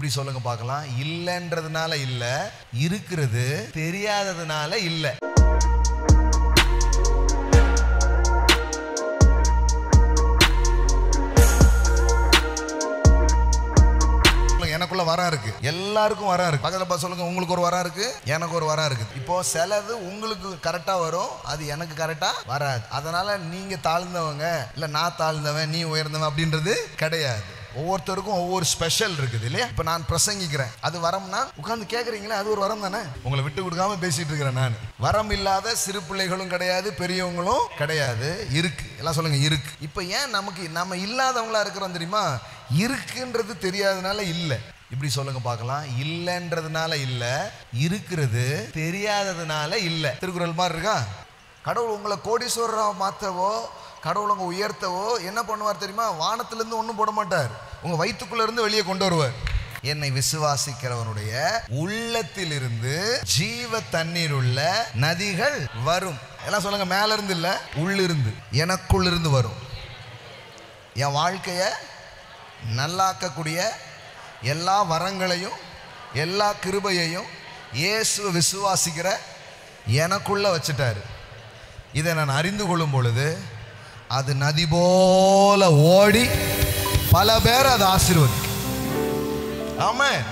இப்படி சொல்லுங்க பார்க்கலாம். இல்லைன்றதுனால இல்ல, இருக்கிறது தெரியாததுனால இல்ல. எனக்குள்ள வரம் இருக்கு, எல்லாருக்கும் வரம் இருக்கு. பக்கத்துல சொல்லுங்க, உங்களுக்கு ஒரு வரம் இருக்கு, எனக்கு ஒரு வரம் இருக்கு. இப்போ சிலது உங்களுக்கு கரெக்டா வரும், அது எனக்கு கரெக்டா வராது. அதனால நீங்க தாழ்ந்தவங்க இல்ல நான் தாழ்ந்தவன் நீ உயர்ந்தவன் அப்படின்றது கிடையாது. ஒவ்வொருத்தருக்கும் ஒவ்வொரு ஸ்பெஷல் இருக்குது இல்லையா? இப்ப நான் பிரசங்கிக்கிறேன், அது வரம்னா உட்கார்ந்து கேட்கறீங்களா, அது ஒரு வரம் தானே. உங்களை விட்டு கொடுக்காம பேசிட்டு இருக்கிறேன் நான். வரம் இல்லாத சிறு பிள்ளைகளும் கிடையாது, பெரியவங்களும் கிடையாது, இருக்கு. எல்லாம் சொல்லுங்க இருக்கு. இப்ப ஏன் நம்ம இல்லாதவங்களா இருக்கிறோம் தெரியுமா? இருக்குன்றது தெரியாதனால இல்ல. இப்படி சொல்லுங்க பார்க்கலாம். இல்லைன்றதுனால இல்ல, இருக்கிறது தெரியாததுனால இல்ல. திருக்குறள் மாதிரி இருக்கா? கடவுள் உங்களை கோடீஸ்வரரா மாத்தவோ கடவுள் உங்க உயர்த்தவோ என்ன பண்ணுவார் தெரியுமா? வானத்திலிருந்து ஒன்றும் போட மாட்டார், உங்க வயிற்றுக்குள்ள இருந்து வெளியே கொண்டு வருவார். என்னை விசுவாசிக்கிறவனுடைய உள்ளத்தில் இருந்து ஜீவ தண்ணீர் உள்ள நதிகள் வரும். எல்லாம் சொல்லுங்க, மேல இருந்து இல்ல, உள்ளிருந்து, எனக்குள்ள இருந்து வரும். என் வாழ்க்கைய நல்லாக்கக்கூடிய எல்லா வரங்களையும் எல்லா கிருபையையும் இயேசுவை விசுவாசிக்கிற எனக்குள்ள வச்சுட்டாரு. இதை நான் அறிந்து கொள்ளும் பொழுது அது நதி போல ஓடி பல பேர் அதை ஆசீர்வதிக்கும். ஆமென்.